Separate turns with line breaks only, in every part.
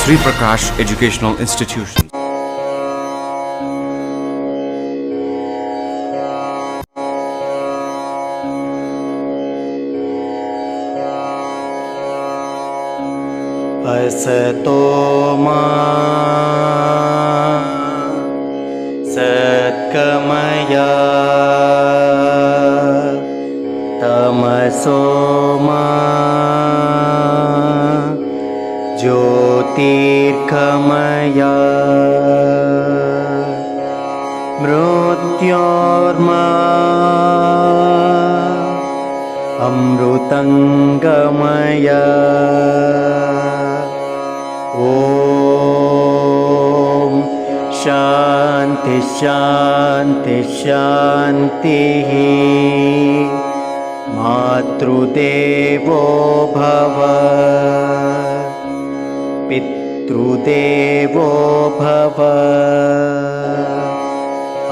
Sri Prakash Educational Institutions.
असतो मा सत्कमया तमसो मा ज्योतिर्गमया मृत्योर्मा अमृतंगमया ओम शांति शांति शांति मातृदेवो भव पितृदेवो भव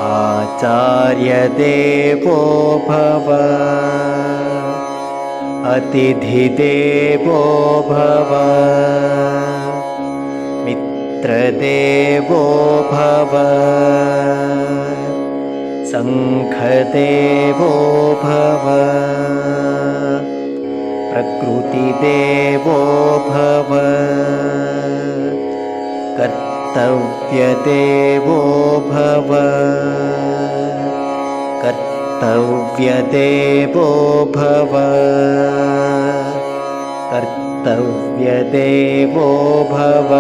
आचार्य देवो भव अतिथि देवो भव मित्रदेवो भव संघदेवो भव प्रकृतिदेवो भव कर्तव्यदेवो भव कर्तव्यदेवो भव कर्तव्यदेवो भव।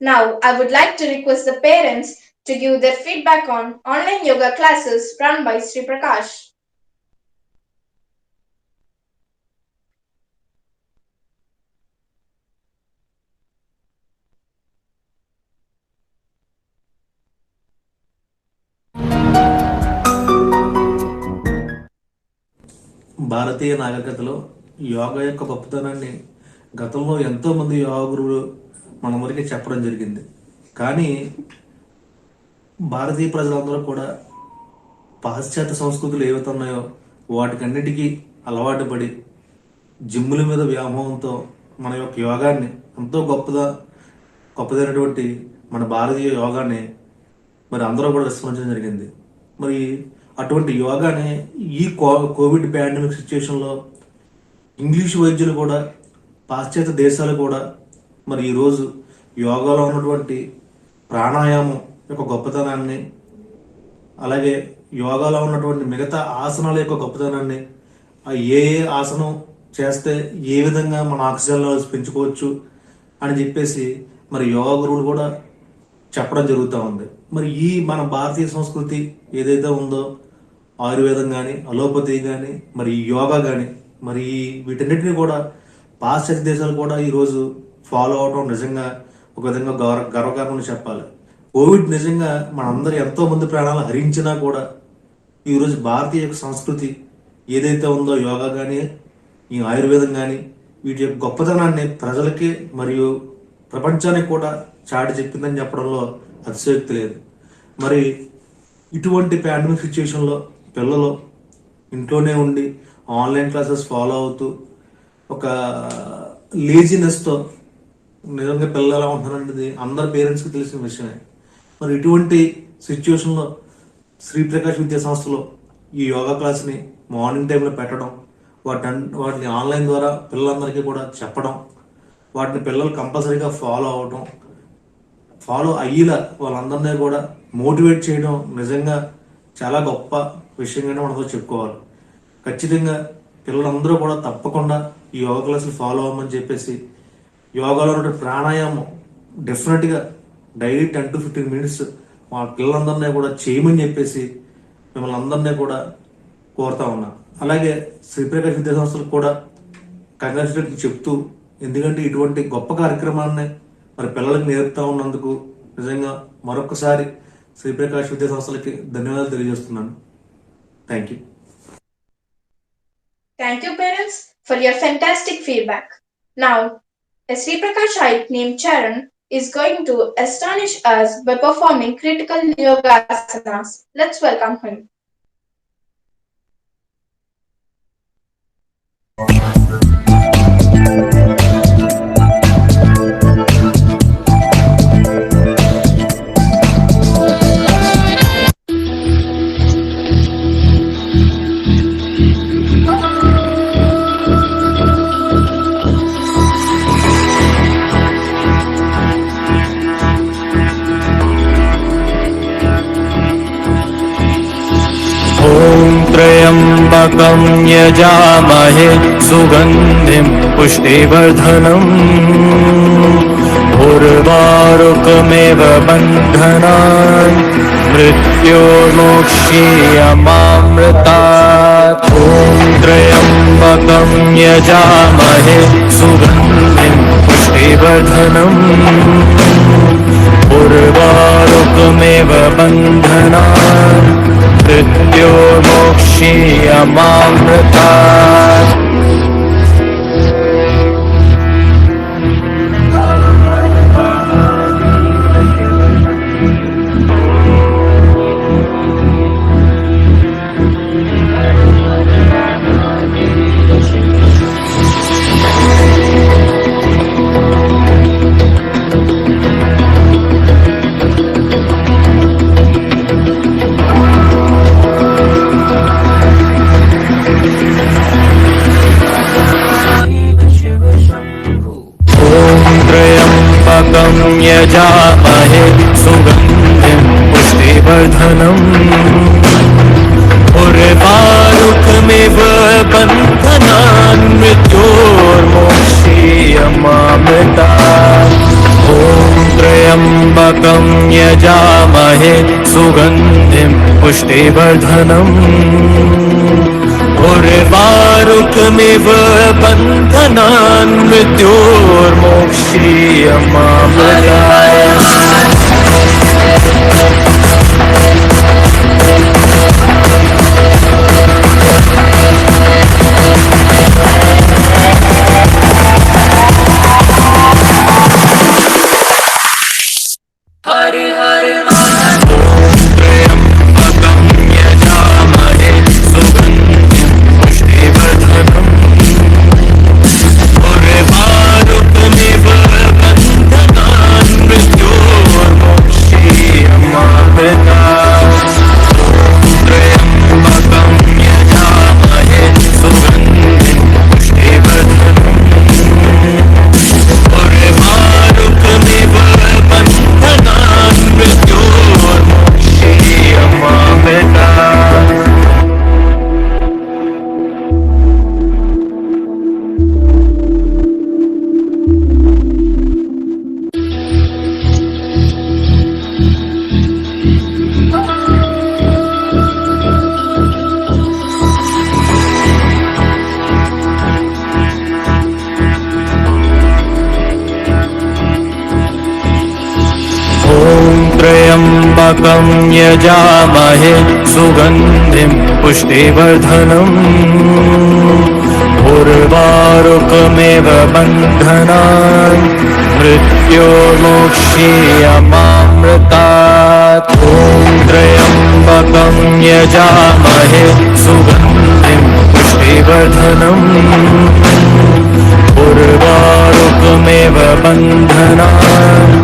Now, I would like to request the parents to give their feedback on online yoga classes run by Sri Prakash.
భారతీయ నాగరికతలో యోగా యొక్క గొప్పతనాన్ని గతంలో ఎంతోమంది యోగా గురువులు మన వరకే చెప్పడం జరిగింది. కానీ భారతీయ ప్రజలందరూ కూడా పాశ్చాత్య సంస్కృతులు ఏవైతే ఉన్నాయో వాటికన్నిటికీ అలవాటు పడి జిమ్ముల మీద వ్యామోహంతో మన యొక్క యోగాన్ని ఎంతో గొప్పదైనటువంటి మన భారతీయ యోగాన్ని మరి అందరూ కూడా విస్మరించడం జరిగింది. మరి అటువంటి యోగానే ఈ కోవిడ్ పాండమిక్ సిచ్యువేషన్లో ఇంగ్లీష్ వైద్యులు కూడా పాశ్చాత్య దేశాలు కూడా మరి ఈరోజు యోగాలో ఉన్నటువంటి ప్రాణాయామం యొక్క గొప్పతనాన్ని, అలాగే యోగాలో ఉన్నటువంటి మిగతా ఆసనాల యొక్క గొప్పతనాన్ని, ఏ ఆసనం చేస్తే ఏ విధంగా మన ఆక్సిజన్ లెవెల్స్ పెంచుకోవచ్చు అని చెప్పేసి మరి యోగా గురువులు కూడా చెప్పడం జరుగుతూ ఉంది. మరి ఈ మన భారతీయ సంస్కృతి ఏదైతే ఉందో ఆయుర్వేదం కానీ అలోపతి కానీ మరి ఈ యోగా కానీ మరి వీటన్నిటిని కూడా పాశ్చాత్య దేశాలు కూడా ఈరోజు ఫాలో అవడం నిజంగా ఒక విధంగా గర్వకారణం చెప్పాలి. కోవిడ్ నిజంగా మనందరూ ఎంతో మంది ప్రాణాలు హరించినా కూడా ఈరోజు భారతీయ యొక్క సంస్కృతి ఏదైతే ఉందో యోగా కానీ ఈ ఆయుర్వేదం కానీ వీటి యొక్క గొప్పతనాన్ని ప్రజలకి మరియు ప్రపంచానికి కూడా చాటి చెప్పిందని చెప్పడంలో అతిశయోక్తి లేదు. మరి ఇటువంటి పాండమిక్ సిచ్యువేషన్లో పిల్లలు ఇంట్లోనే ఉండి ఆన్లైన్ క్లాసెస్ ఫాలో అవుతూ ఒక లేజినెస్తో నిజంగా పిల్లలు ఎలా ఉంటున్నారనేది అందరి పేరెంట్స్కి తెలిసిన విషయమే. మరి ఇటువంటి సిచ్యువేషన్లో శ్రీ ప్రకాష్ విద్యా సంస్థలో ఈ యోగా క్లాస్ని మార్నింగ్ టైంలో పెట్టడం, వాటిని ఆన్లైన్ ద్వారా పిల్లలందరికీ కూడా చెప్పడం, వాటిని పిల్లలు కంపల్సరీగా ఫాలో అవడం, ఫాలో అయ్యేలా వాళ్ళందరినీ కూడా మోటివేట్ చేయడం నిజంగా చాలా గొప్ప విషయంగానే మనతో చెప్పుకోవాలి. ఖచ్చితంగా పిల్లలందరూ కూడా తప్పకుండా ఈ యోగా క్లాసులు ఫాలో అవ్వమని చెప్పేసి యోగాలో ఉన్న ప్రాణాయామం డెఫినెట్గా డైలీ 10 to 15 minutes మా పిల్లలందరినీ కూడా చేయమని చెప్పేసి మిమ్మల్ని అందరినీ కూడా కోరుతా ఉన్నా. అలాగే శ్రీప్రకాష్ విద్యా సంస్థలకు కూడా కంగ్రాచులేషన్ చెప్తూ, ఎందుకంటే ఇటువంటి గొప్ప కార్యక్రమాన్ని మరి పిల్లలకు నేర్పుతా ఉన్నందుకు నిజంగా మరొకసారి శ్రీప్రకాష్ విద్యా సంస్థలకి ధన్యవాదాలు తెలియజేస్తున్నాను. Thank you.
Thank you, parents, for your fantastic feedback. Now, a Sri Prakashite named Charan is going to astonish us by performing critical yoga asanas. Let's welcome him.
त्र्यम्बकं यजामहे सुगन्धिं पुष्टिवर्धनम् उर्वारुकमेव बन्धनान् मृत्योर्मोक्षीयमामृतात्। ॐ त्र्यम्बकं यजामहे सुगन्धिं पुष्टिवर्धनम् उर्वारुकमेव बन्धनान् मृत्योर्मोक्षीयमामृतात्। यजामहे सुगन्धिं पुष्टिवर्धनम् उर्वारुकमेव बन्धनान् मृत्योर्मोक्षीयमामृतात्। ॐ त्र्यम्बकं यजामहे सुगन्धिं पुष्टिवर्धनम् उर्वारुकमेव बन्धनान् मृत्योर्मोक्षीयमामृतात्। त्र्यम्बकं यजामहे सुगन्धिं पुष्टिवर्धनम् उर्वारुकमेव बन्धनान् मृत्योर्मोक्षीयमामृतात् ॐ त्र्यम्बकं यजामहे सुगन्धिं पुष्टिवर्धनम् उर्वारुकमेव बन्धनान्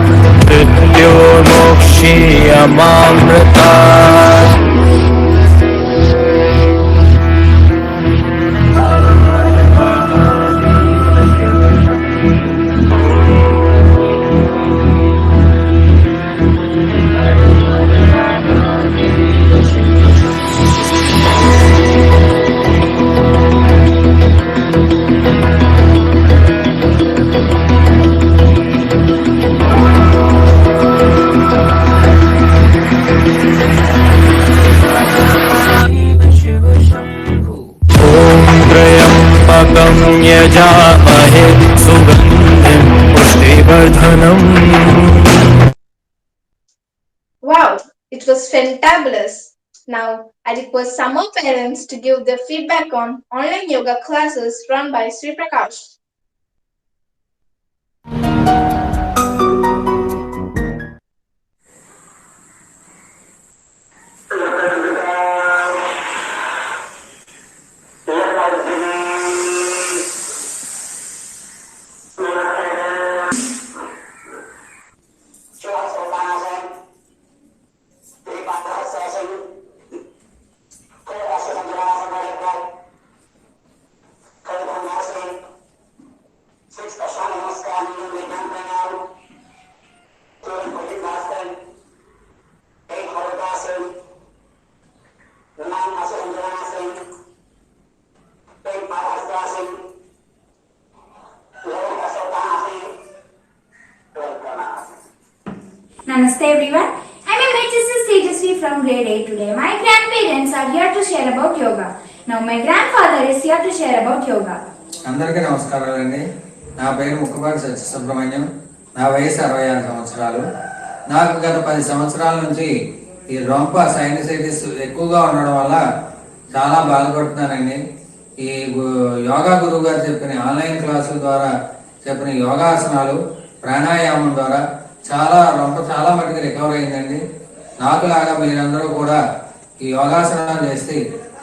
मृत्योर्मोक्षीयमामृतात् यजामहे सुगन्धिं पुष्टिवर्धनम्.
Wow, it was fantabulous. Now, I request some more parents to give their feedback on online yoga classes run by Sri Prakash.
Namaste everyone. I am Mrs. Tejasvi from grade 8 today. My grandparents are here to share about yoga. Now my grandfather is here to share about yoga.
అందరికీ నమస్కారాలండి. నా పేరు ముక్కపాటి సత్య సుబ్రహ్మణ్యం. నా వయసు 66 సంవత్సరాలు. నాకు గత 10 సంవత్సరాల నుంచి ఈ రొంప సైనసైటిస్ ఎక్కువగా ఉండడం వల్ల చాలా బాధపడుతున్నానండి. ఈ యోగా గురువు గారు చెప్పిన ఆన్లైన్ క్లాసుల ద్వారా చెప్పిన యోగాసనాలు ప్రాణాయామం ద్వారా చాలా మటుకు రికవర్ అయిందండి. నాకులాగా మీరందరూ కూడా ఈ యోగాసనాలు చేస్తే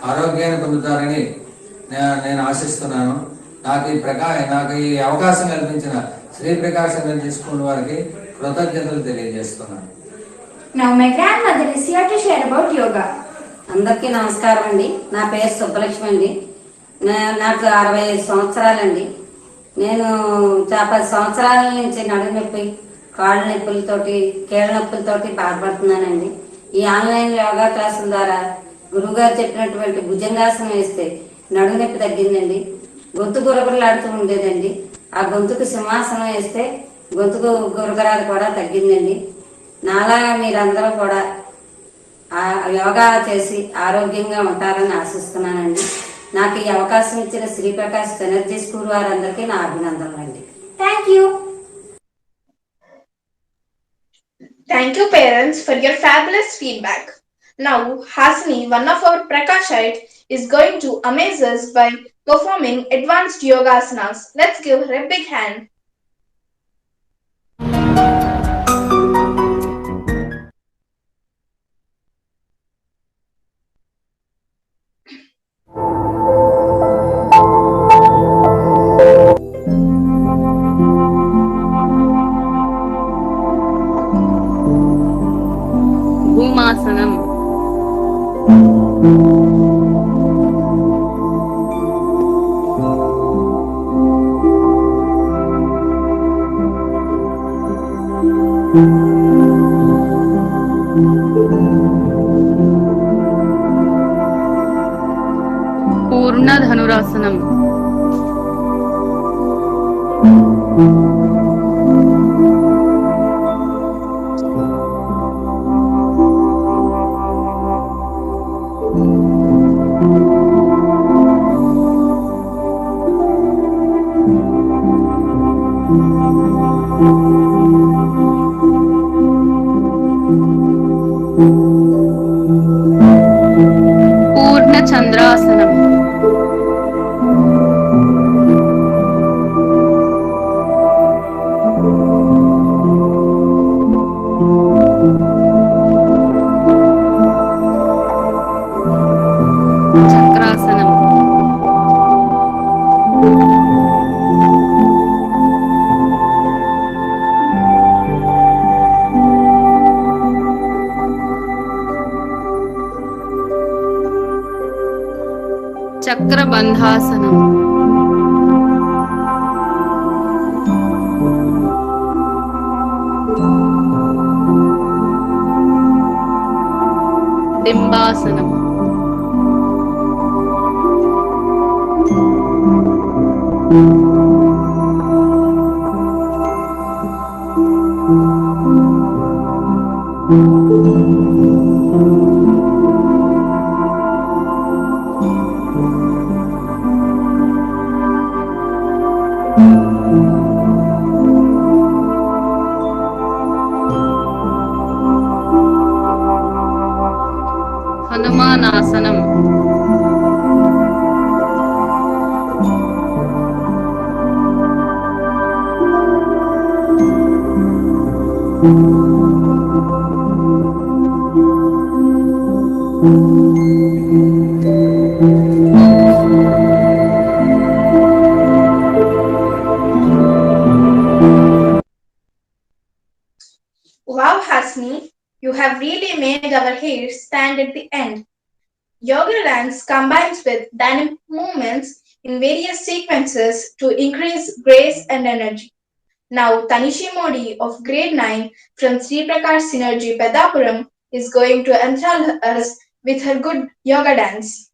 ఆరోగ్యాన్ని పొందుతారని నేను ఆశిస్తున్నాను. నాకు ఈ అవకాశం కల్పించిన శ్రీ ప్రకాష్ ఎనర్జీ స్కూల్ వారికి కృతజ్ఞతలు తెలియజేస్తున్నాను.
Now my grandmother is here to share about yoga.
అందరికీ నమస్కారం అండి. నా పేరు సుబ్బలక్ష్మి అండి. నాకు 65 సంవత్సరాలండి. నేను 10 సంవత్సరాల నుంచి నడుము నొప్పి, కాళ్ళ నొప్పులతోటి, కీళ్ళ నొప్పులతోటి బాధపడుతున్నానండి. ఈ ఆన్లైన్ యోగా క్లాసుల ద్వారా గురువుగారు చెప్పినటువంటి భుజంగాసనం వేస్తే నడుము నొప్పి తగ్గిందండి. గొంతు గురగురలాడుతూ ఉండేదండి. ఆ గొంతుకు సింహాసనం వేస్తే గొంతుకు గురగరాలు కూడా తగ్గిందండి. నాలాగా మీరందరూ కూడా యోగా చేసి ఆరోగ్యంగా ఉంటారని ఆశిస్తున్నానండి. నాకు ఈ అవకాశం ఇచ్చిన శ్రీ ప్రకాష్ ఎనర్జీ స్కూల్ వారందరికీ నా అభినందనలు అండి.
Thank you.
Thank you parents for your fabulous feedback. Now Hasni, one of our Prakashite, is going to amaze us by performing advanced yoga asanas. Let's give her a big hand.
భూమాసనం, Purna ధనురాసనం, Purna చంద్రాసనం. చక్రాసనం. చక్రబంధాసనం. డింబాసనం. హనుమానాసనం.
Wow, Hasni, you have really made our hair stand at the end. Yoga dance combines with dynamic movements in various sequences to increase grace and energy. Now, Tanishi Modi of grade 9 from Sri Prakash Synergy Pedapuram is going to enthrall us with her good yoga dance.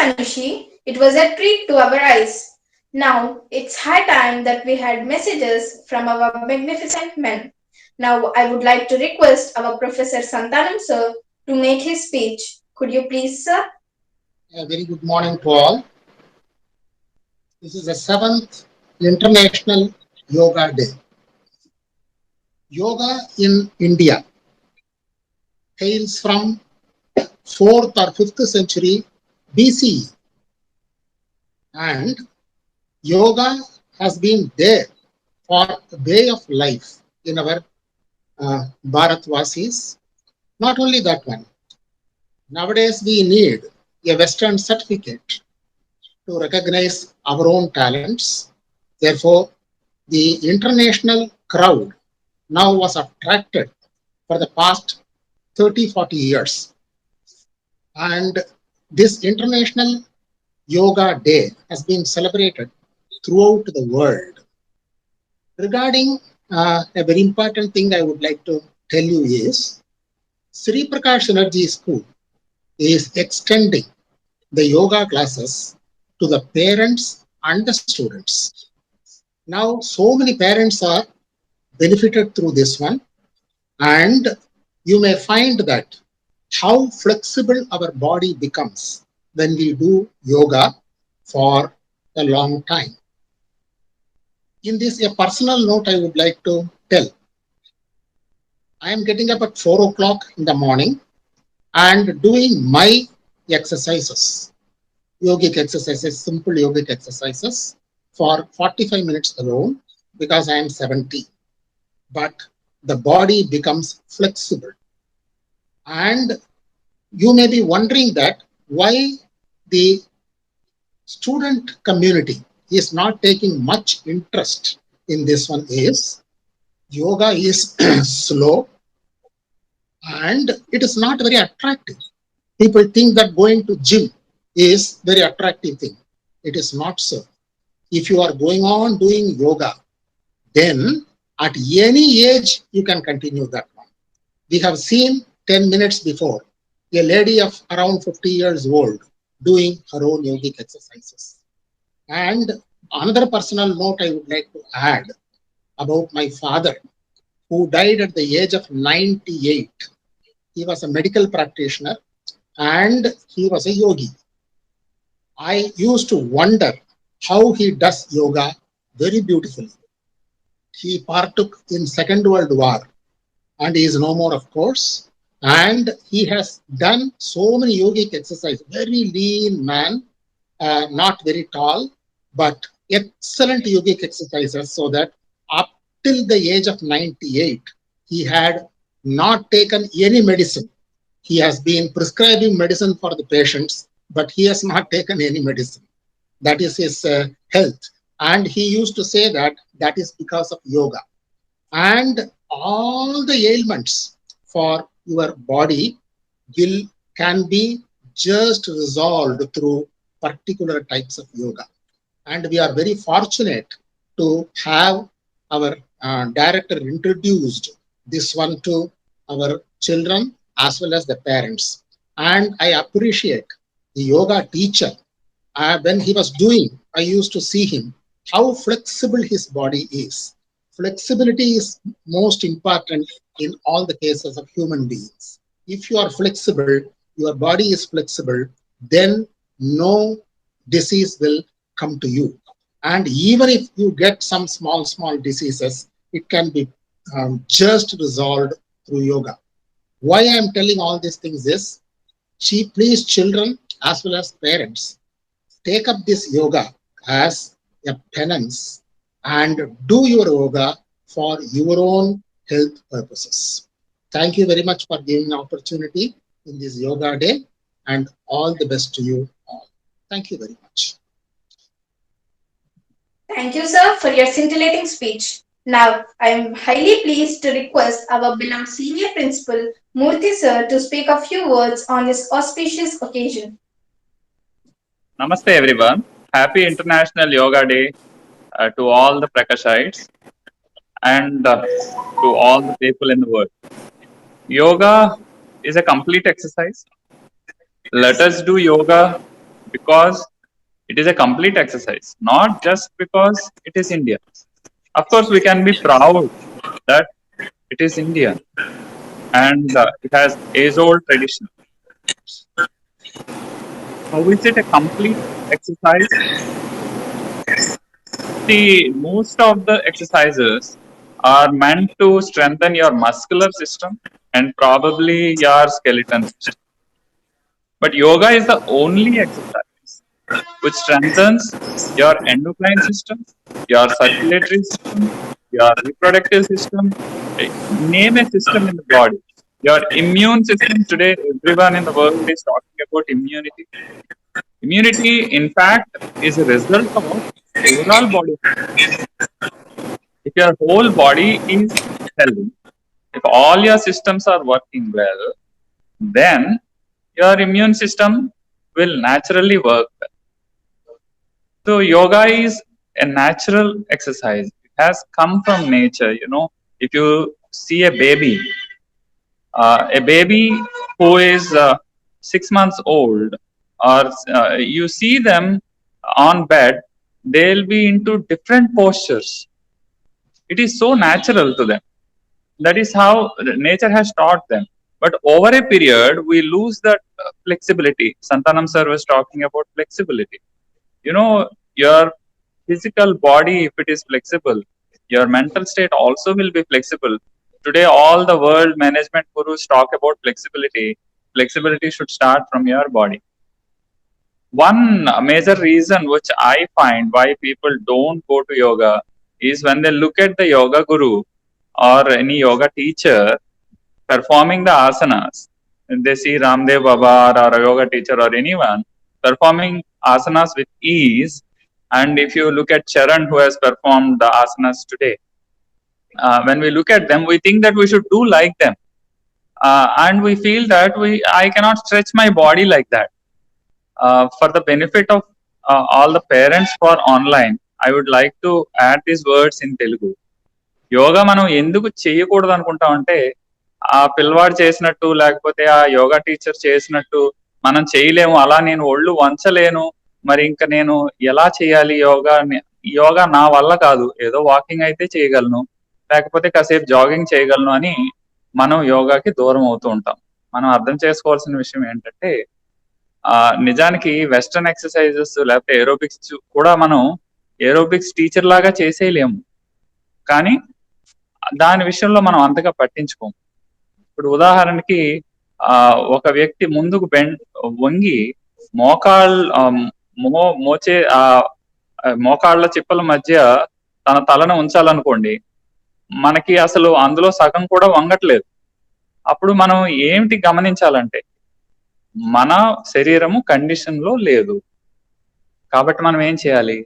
Anushi. It was a treat to our eyes. Now it's high time that we had messages from our magnificent men. Now I would like to request our Professor Santanam sir to make his speech. Could you please, sir?
A very good morning to all. This is the 7th International Yoga Day. Yoga in India hails from 4th or 5th century BCE, and yoga has been there for a way of life in our Bharatvasis. Not only that one, nowadays we need a Western certificate to recognize our own talents. Therefore, the international crowd now was attracted for the past 30-40 years. And this International Yoga Day has been celebrated throughout the world. Regarding a very important thing I would like to tell you is Sri Prakash Energy School is extending the yoga classes to the parents and the students. Now, so many parents are benefited through this one, and you may find that how flexible our body becomes when we do yoga for a long time. In this, a personal note I would like to tell. I am getting up at 4 o'clock in the morning and doing my exercises, yogic exercises, simple yogic exercises for 45 minutes alone because I am 70. But the body becomes flexible. And you may be wondering that why the student community is not taking much interest in this one is yoga is slow and it is not very attractive. People think that going to gym is very attractive thing. It is not so. If you are going on doing yoga, then at any age you can continue that one. We have seen 10 minutes before a lady of around 50 years old doing her own yogic exercises. And another personal note I would like to add about my father, who died at the age of 98. He was a medical practitioner and he was a yogi. I used to wonder how he does yoga very beautifully. He partook in Second World War and he is no more, of course. And he has done so many yogic exercises. Very lean man, not very tall, but excellent yogic exercises, so that up till the age of 98, he had not taken any medicine. He has been prescribing medicine for the patients, but he has not taken any medicine. That is his health. And he used to say that that is because of yoga. And all the ailments for your body can be just resolved through particular types of yoga. And we are very fortunate to have our director introduced this one to our children as well as the parents. And I appreciate the yoga teacher. When he was doing, I used to see him, how flexible his body is. Flexibility is most important in all the cases of human beings. If you are flexible, your body is flexible, then no disease will come to you. And even if you get some small diseases, it can be just resolved through yoga. Why I am telling all these things is, please children as well as parents, take up this yoga as a penance and do your yoga for your own health purposes. Thank you very much for giving the opportunity in this yoga day, and all the best to you all. Thank you very much.
Thank you, sir, for your scintillating speech. Now, I am highly pleased to request our beloved senior principal, Murthy sir, to speak a few words on this auspicious occasion.
Namaste everyone. Happy International Yoga Day to all the Prakashites and to all the people in the world. Yoga is a complete exercise. Let us do yoga because it is a complete exercise, not just because it is India. Of course, we can be proud that it is Indian and it has age-old tradition. How is it a complete exercise? See, most of the exercises are meant to strengthen your muscular system and probably your skeleton system. But yoga is the only exercise which strengthens your endocrine system, your circulatory system, your reproductive system, name a system in the body. Your immune system today, everyone in the world is talking about immunity. Immunity, in fact, is a result of overall body. If your whole body is healthy, if all your systems are working well, then your immune system will naturally work well. So yoga is a natural exercise. It has come from nature. If you see a baby who is 6 months old, or you see them on bed, they'll be into different postures. It is so natural to them. That is how nature has taught them. But over a period, we lose that flexibility. Santanam sir was talking about flexibility. Your physical body, if it is flexible, your mental state also will be flexible. Today, all the world management gurus talk about flexibility. Flexibility should start from your body. One major reason which I find why people don't go to yoga is when they look at the yoga guru or any yoga teacher performing the asanas, and they see Ramdev Baba or a yoga teacher or anyone performing asanas with ease. And if you look at Charan, who has performed the asanas today, when we look at them, we think that we should do like them. And we feel that I cannot stretch my body like that. For the benefit of all the parents for online, I would like to add these words in Telugu. Yoga మనం ఎందుకు చేయకూడదు అనుకుంటామంటే, ఆ పిల్లవాడు చేసినట్టు లేకపోతే ఆ yoga teacher చేసినట్టు మనం చేయలేము, అలా నేను ఒళ్ళు వంచలేను, మరి ఇంకా నేను ఎలా చేయాలి యోగా నా వల్ల కాదు, ఏదో వాకింగ్ అయితే చేయగలను, లేకపోతే కాసేపు జాగింగ్ చేయగలను అని మనం యోగాకి దూరం అవుతూ ఉంటాం. మనం అర్థం చేసుకోవాల్సిన విషయం ఏంటంటే, నిజానికి వెస్టర్న్ ఎక్సర్సైజెస్ లేకపోతే ఏరోబిక్స్ కూడా మనం ఏరోబిక్స్ టీచర్ లాగా చేసేయలేము, కానీ దాని విషయంలో మనం అంతగా పట్టించుకోము. ఇప్పుడు ఉదాహరణకి ఒక వ్యక్తి ముందుకు వంగి మోకాళ్ళ చిప్పల మధ్య తన తలను ఉంచాలనుకోండి, మనకి అసలు అందులో సగం కూడా వంగట్లేదు. అప్పుడు మనం ఏమిటి గమనించాలంటే, మన శరీరము కండిషన్ లో లేదు. కాబట్టి మనం ఏం చేయాలి?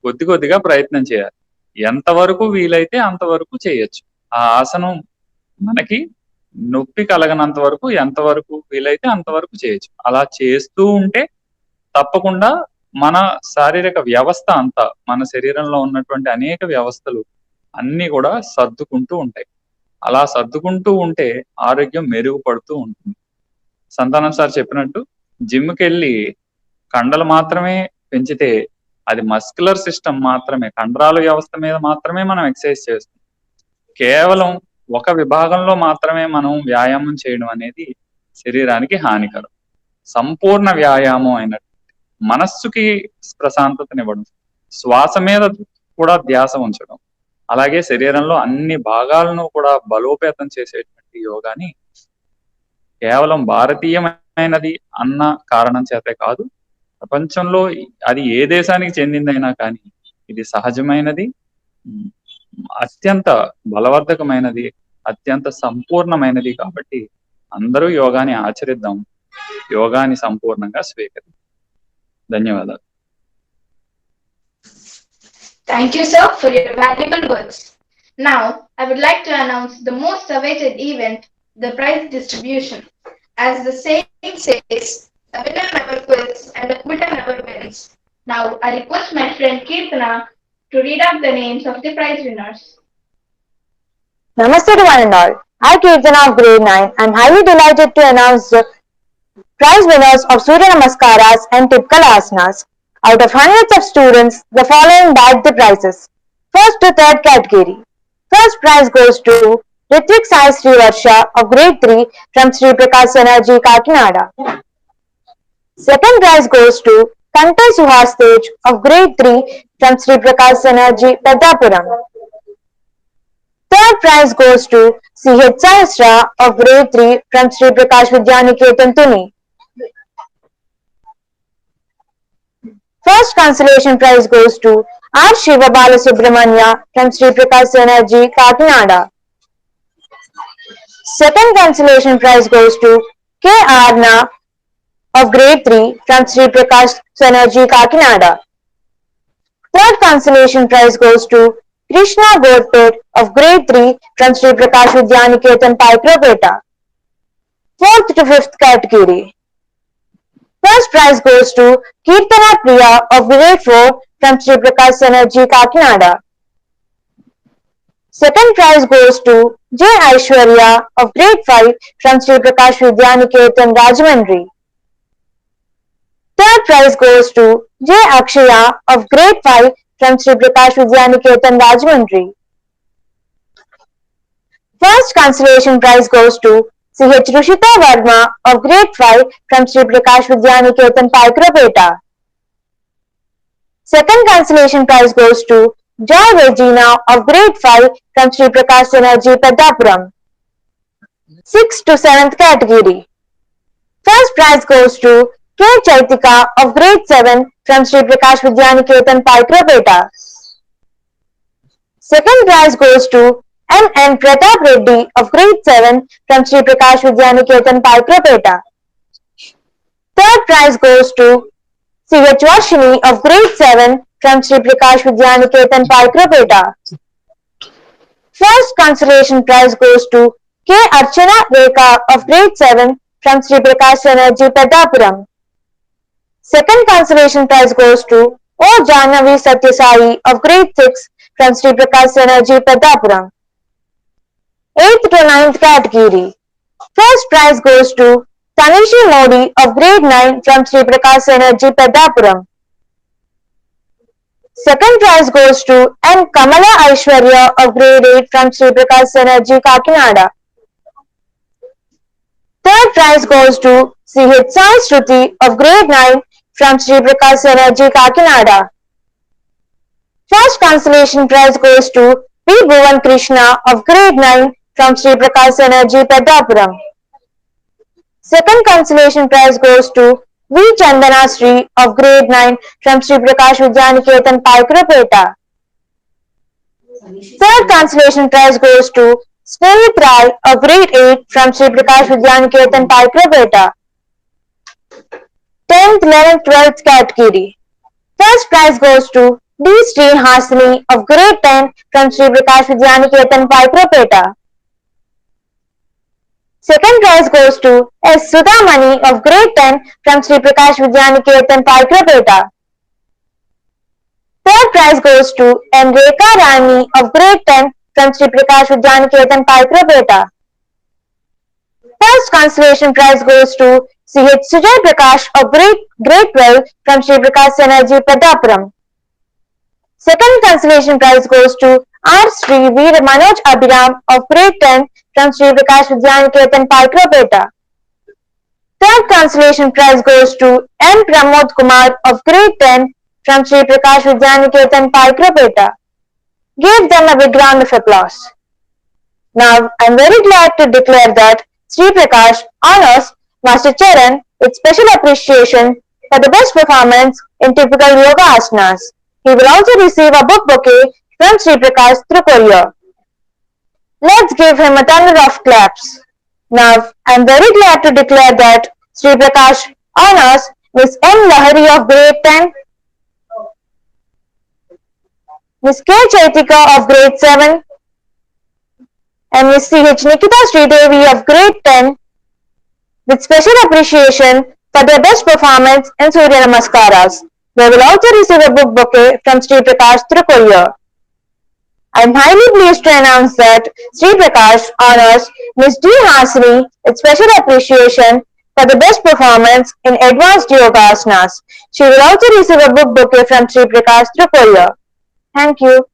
కొద్ది కొద్దిగా ప్రయత్నం చేయాలి. ఎంతవరకు వీలైతే అంతవరకు చేయొచ్చు. ఆ ఆసనం మనకి నొప్పి కలగనంత వరకు ఎంతవరకు వీలైతే అంతవరకు చేయొచ్చు. అలా చేస్తూ ఉంటే తప్పకుండా మన శారీరక వ్యవస్థ అంతా, మన శరీరంలో ఉన్నటువంటి అనేక వ్యవస్థలు అన్ని కూడా సర్దుకుంటూ ఉంటాయి. అలా సర్దుకుంటూ ఉంటే ఆరోగ్యం మెరుగుపడుతూ ఉంటుంది. సంతానం సార్ చెప్పినట్టు జిమ్కి వెళ్ళి కండలు మాత్రమే పెంచితే అది మస్కులర్ సిస్టమ్ మాత్రమే, కండరాల వ్యవస్థ మీద మాత్రమే మనం ఎక్సర్సైజ్ చేస్తాం. కేవలం ఒక విభాగంలో మాత్రమే మనం వ్యాయామం చేయడం అనేది శరీరానికి హానికరం. సంపూర్ణ వ్యాయామం అయినట్టు మనస్సుకి ప్రశాంతతనివ్వడం, శ్వాస మీద కూడా ధ్యాస ఉంచడం, అలాగే శరీరంలో అన్ని భాగాలను కూడా బలోపేతం చేసేటువంటి యోగాని కేవలం భారతీయమైనది అన్న కారణం చేతే కాదు, ప్రపంచంలో అది ఏ దేశానికి చెందిందైనా కానీ ఇది సహజమైనది, అత్యంత బలవర్ధకమైనది, అత్యంత సంపూర్ణమైనది. కాబట్టి అందరూ యోగాని ఆచరిద్దాం, యోగాని సంపూర్ణంగా స్వీకరిద్దాం. ధన్యవాదాలు.
Thank you, sir, for your valuable words. Now, I would like to announce the most awaited event, the prize distribution. As the saying says, a winner never quits and a quitter never wins. Now, I request my friend Kirtana to read out the names of the prize winners.
Namaste to one and all. I, Kirtana of grade 9, am highly delighted to announce the Prize winners of Surya Namaskaras and typical asanas. Out of hundreds of students, the following bagged the prizes. First to third category. First prize goes to Ritvik Sai Srivarsha of grade 3 from Sri Prakash Energy Kakinada. Second prize goes to Kantai Suhas Tej of grade 3 from Sri Prakash Energy Pedapuram. Third prize goes to C.H. Sahasra of grade 3 from Sri Prakash Vidyaniketan Tuni. First consolation prize goes to R. Shiva Balasubramanya from Sri Prakash Energy Kakinada. Second consolation prize goes to K. Arna of grade 3 from Sri Prakash Energy Kakinada. Third consolation prize goes to Krishna Godpet of grade 3 from Sri Prakash Vidyaniketan Paikropeta. Fourth to fifth category. First prize goes to Kirtana Priya of grade 4 from Sri Prakash Energy Kakinada. Second prize goes to J. Aishwarya of grade 5 from Sri Prakash Vidyaniketan Rajahmundry. Third prize goes to J. Akshaya of grade 5 from Sri Prakash Vidyaniketan Rajahmundry. First consolation prize goes to C.H. Rushita Verma of grade 5 from Sri Prakash Vidyaniketan Paikropeta. Second consolation prize goes to Joy Regina of grade 5 from Sri Prakash Energy Pedapuram. Sixth to seventh category. First prize goes to K. Chaitika of grade 7 from Sri Prakash Vidyaniketan Paikropeta. Second prize goes to M.N. Pratap Reddy of grade 7 from Sri Prakash Vidyaniketan Paikropeta. Third prize goes to C.H. Varshini of grade 7 from Sri Prakash Vidyaniketan Paikropeta. First consolation prize goes to K. Archana Rekha of grade 7 from Sri Prakash Energy Pedapuram. Second consolation prize goes to O. Jahnavi Satyasai of grade 6 from Sri Prakash Energy Pedapuram. Eighth to ninth category. First prize goes to Tanishi Modi of grade 9 from Sri Prakash Energy Pedapuram. Second prize goes to N. Kamala Aishwarya of grade 8 from Sri Prakash Energy Kakinada. Third prize goes to C.H. Sai Shruti of grade 9 from Sri Prakash Energy Kakinada. First consolation prize goes to P. Bhuvan Krishna of grade 9 from Sri Prakash Energy Pedapuram. Second consolation prize goes to V. Chandana Sri of grade 9 from Sri Prakash Vidyaniketan Paikropeta. Third consolation prize goes to Snehit Rai of grade 8 from Sri Prakash Vidyaniketan Paikropeta. 10th, 11th, 12th category. First prize goes to D. Sri Hasini of grade 10 from Sri Prakash Vidyaniketan Paikropeta. Second prize goes to S. Sudhamani of grade 10 from Sri Prakash Vidyaniketan Paikropeta. Third prize goes to M. Rekha Rani of grade 10 from Sri Prakash Vidyaniketan Paikropeta. First consolation prize goes to C.H. Sujay Prakash of grade 12 from Sri Prakash Energy Pedapuram. Second consolation prize goes to R. Sri Veer Manoj Abhiram of grade 10 from Sri Prakash Vidyaniketan Paikropeta. Third consolation prize goes to M. Pramod Kumar of grade 10 from Sri Prakash Vidyaniketan Paikropeta. Give them a big round of applause. Now, I am very glad to declare that Sri Prakash honors Master Charan with special appreciation for the best performance in typical yoga asanas. He will also receive a book bouquet from Sri Prakash through courier. Let's give him a thunder of claps. Now, I am very glad to declare that Sri Prakash honors Miss M. Lahari of grade 10, Miss K. Chaitika of grade 7, and Miss C.H. Nikita Sridevi of grade 10 with special appreciation for their best performance in Surya Namaskaras. They will also receive a book bouquet from Sri Prakash through courier. I am highly pleased to announce that Sri Prakash honors Ms. D. Hasini with special appreciation for the best performance in advanced yoga asanas. She will also receive a book bouquet from Sri Prakash through courier. Thank you.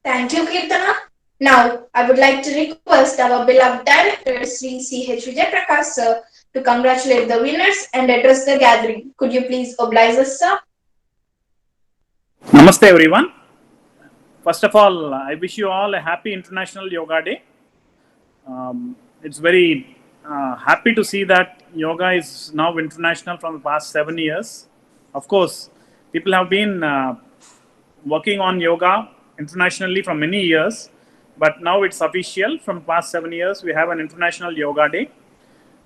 Thank you, Kirtana. Now, I would like to request our beloved director, Sri C.H. Prakash sir, to congratulate the winners and address the gathering. Could you please oblige us, sir?
Namaste everyone. First of all, I wish you all a happy International Yoga Day. It's very happy to see that yoga is now international from the past 7 years. Of course, people have been working on yoga internationally for many years, but now it's official. From past 7 years, we have an International Yoga Day,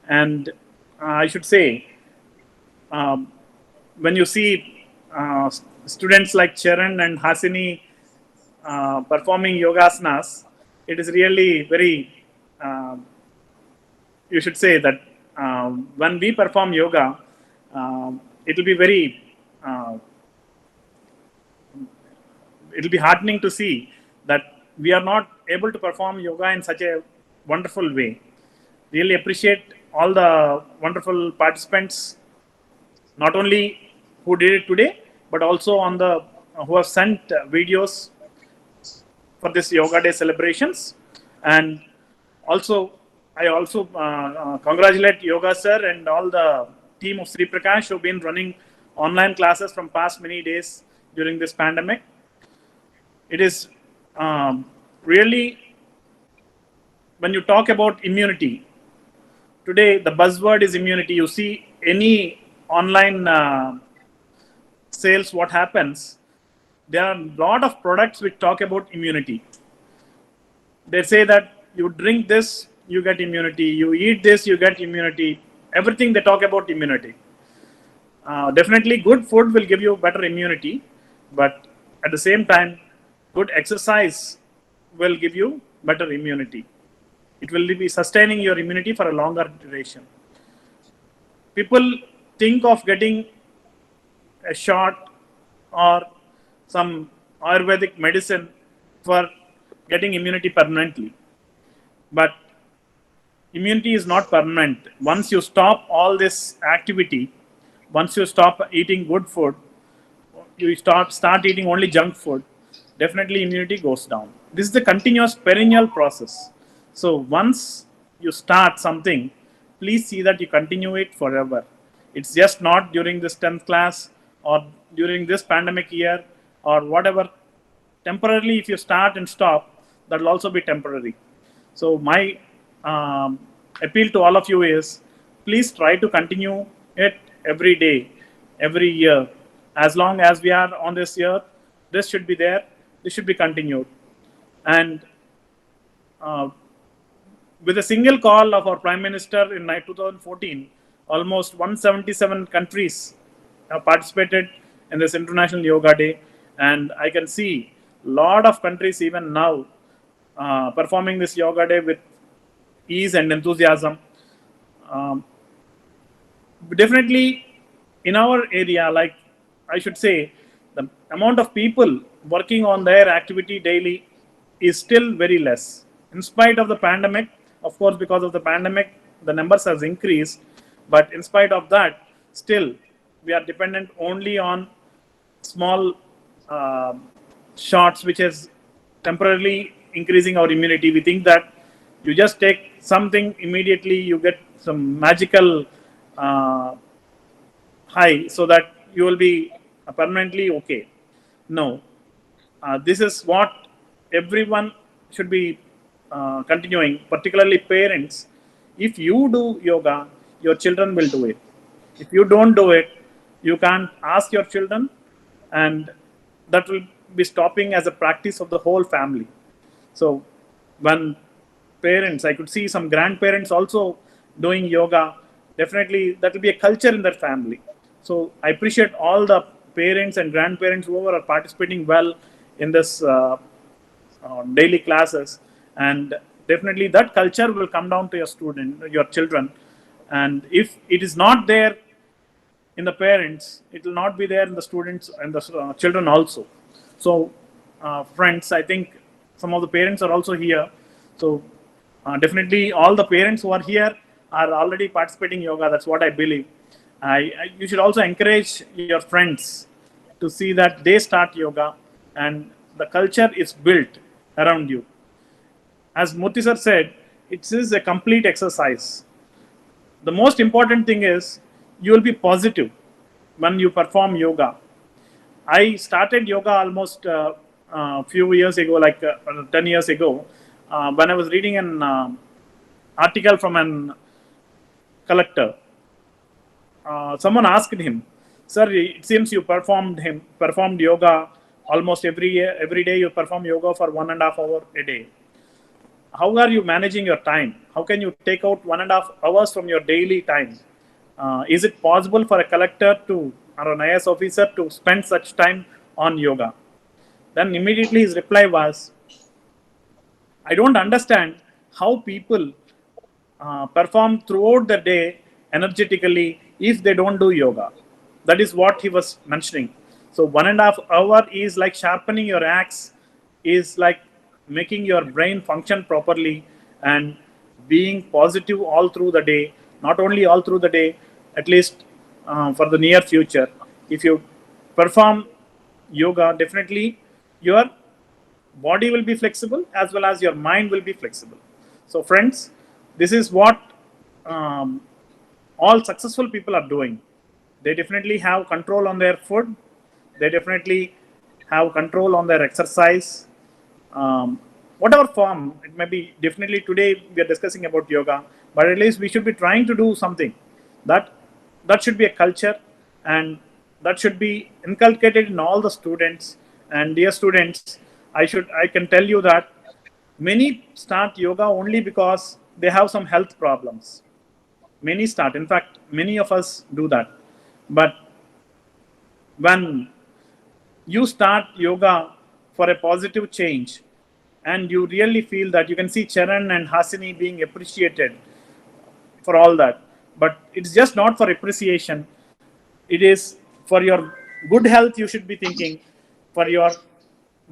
and I should say, when you see students like Charan and Hasini performing yogasanas, it is really very, you should say that when we perform yoga, it will be very, it will be heartening to see that we are not able to perform yoga in such a wonderful way. Really appreciate all the wonderful participants, not only who did it today, but also on the who have sent videos for this Yoga Day celebrations. And also, I also congratulate Yoga Sir and all the team of Sri Prakash who have been running online classes from past many days during this pandemic. It is really, when you talk about immunity, today the buzzword is immunity. You see any online sales, what happens, there are a lot of products which talk about immunity. They say that you drink this, you get immunity, you eat this, you get immunity. Everything they talk about immunity. Definitely good food will give you better immunity, but at the same time, good exercise will give you better immunity. It will be sustaining your immunity for a longer duration. People think of getting a shot or some Ayurvedic medicine for getting immunity permanently. But immunity is not permanent. Once you stop all this activity, once you stop eating good food, you start eating only junk food, definitely immunity goes down. This is the continuous perennial process. So once you start something, please see that you continue it forever. It's just not during this 10th class or during this pandemic year or whatever. Temporarily, if you start and stop, that will also be temporary. So my appeal to all of you is, please try to continue it every day, every year. As long as we are on this year, this should be there, this should be continued. And with a single call of our Prime Minister in 2014, almost 177 countries have participated in this International Yoga Day. And I can see a lot of countries even now performing this Yoga Day with ease and enthusiasm. Definitely in our area, like I should say, the amount of people working on their activity daily is still very less. In spite of the pandemic, of course, because of the pandemic, the numbers has increased. But in spite of that, still we are dependent only on small shots, which is temporarily increasing our immunity. We think that you just take something, immediately you get some magical high so that you will be permanently okay. No, this is what everyone should be continuing, particularly parents. If you do yoga, your children will do it. If you don't do it, you can't ask your children, and that will be stopping as a practice of the whole family. So when parents, I could see some grandparents also doing yoga, definitely that will be a culture in their family. So I appreciate all the parents and grandparents who are participating well in this daily classes, and definitely that culture will come down to your children. And if it is not there in the parents, it will not be there in the students and the children also. So friends, I think some of the parents are also here. So definitely all the parents who are here are already participating in yoga. That's what I believe. You should also encourage your friends to see that they start yoga and the culture is built around you. As Murthy sir said, it is a complete exercise. The most important thing is you will be positive when you perform yoga. I started yoga almost a few years ago, like 10 years ago, when I was reading an article from an collector. Someone asked him, "Sir, it seems you performed yoga almost every day. You perform yoga for 1.5 hours a day. How are you managing your time? How can you take out 1.5 hours from your daily time? Is it possible for a collector to or an IAS officer to spend such time on yoga?" Then immediately his reply was, "I don't understand how people perform throughout the day energetically if they don't do yoga." That is what he was mentioning. So 1.5 hour is like sharpening your axe, is like making your brain function properly and being positive all through the day. Not only all through the day, at least for the near future. If you perform yoga, definitely your body will be flexible as well as your mind will be flexible. So friends, this is what um, all successful people are doing. They definitely have control on their food, they definitely have control on their exercise, whatever form it may be. Definitely today we are discussing about yoga, but at least we should be trying to do something that should be a culture, and that should be inculcated in all the students. And dear students, I can tell you that many start yoga only because they have some health problems. Many start, in fact many of us do that. But when you start yoga for a positive change and you really feel that, you can see Charan and Hasini being appreciated for all that. But it's just not for appreciation, it is for your good health. You should be thinking for your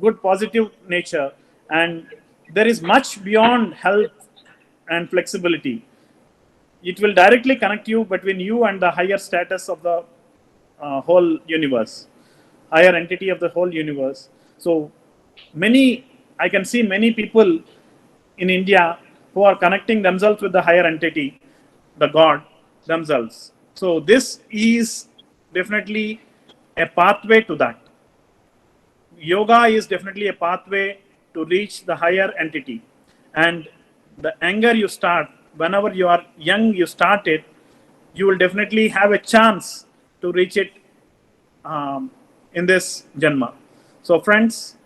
good positive nature. And there is much beyond health and flexibility. It will directly connect you between you and the higher status of the whole universe, higher entity of the whole universe. So many, I can see many people in India who are connecting themselves with the higher entity, the God themselves. So this is definitely a pathway to that. Yoga is definitely a pathway to reach the higher entity. And the younger you start, whenever you are young, you start it, you will definitely have a chance to reach it in this Janma. So, friends,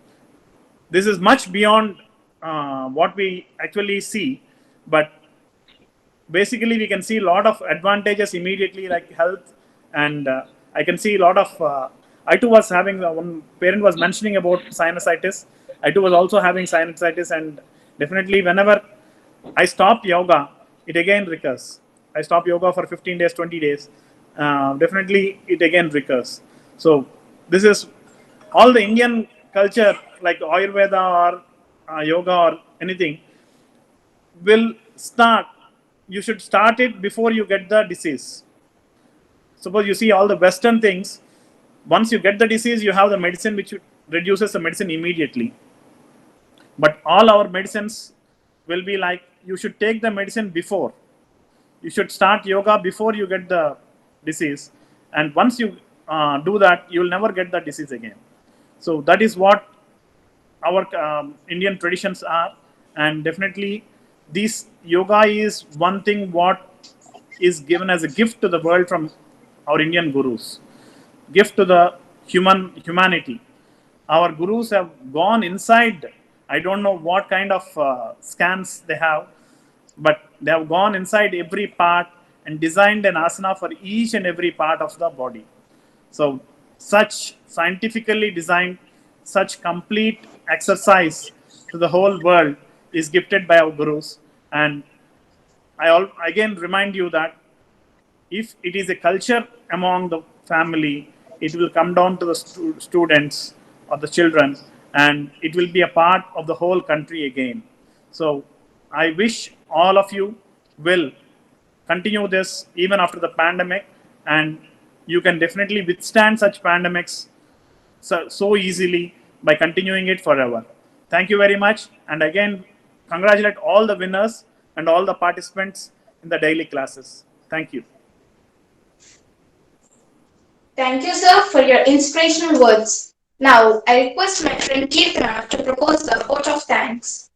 this is much beyond what we actually see, but basically we can see a lot of advantages immediately, like health. And I can see a lot of I too was having one parent was mentioning about sinusitis. I too was also having sinusitis, and definitely whenever I stop yoga, it again recurs. I stop yoga for 15 days, 20 days, definitely it again recurs. So this is all the Indian culture, like Ayurveda or yoga or anything, will start. You should start it before you get the disease. Suppose you see all the Western things, once you get the disease, you have the medicine which reduces the medicine immediately. But all our medicines will be like, you should take the medicine before. You should start yoga before you get the disease. And once you do that, you will never get the disease again. So that is what our Indian traditions are. And definitely this yoga is one thing what is given as a gift to the world from our Indian gurus, gift to the humanity. Our gurus have gone inside. I don't know what kind of scans they have, but they have gone inside every part and designed an asana for each and every part of the body. So such scientifically designed, such complete exercise to the whole world is gifted by our gurus. And I again remind you that if it is a culture among the family, it will come down to the students or the children, and it will be a part of the whole country again. So I wish all of you will continue this even after the pandemic, and you can definitely withstand such pandemics so easily by continuing it forever. Thank you very much, and again, congratulate all the winners and all the participants in the daily classes. Thank you.
Thank you, sir, for your inspirational words. Now, I request my friend Kirtana to propose the vote of thanks.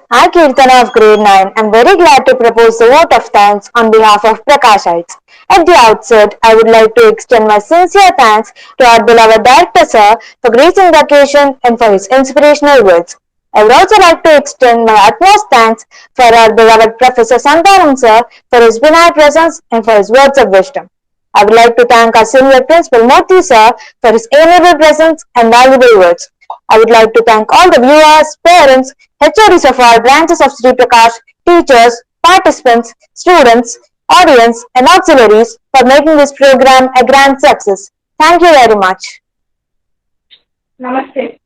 I, Kirtana of grade 9, am very glad to propose the vote of thanks on behalf of Prakashites. At the outset, I would like to extend my sincere thanks to our beloved Director Sir for gracing the occasion and for his inspirational words. I would also like to extend my utmost thanks for our beloved Professor Santaram Sir for his benign presence and for his words of wisdom. I would like to thank our senior principal Murthy Sir for his amiable presence and valuable words. I would like to thank all the viewers, parents, HODs of all branches of Sri Prakash, teachers, participants, students, audience, and auxiliaries for making this program a grand success. Thank you very much.
Namaste.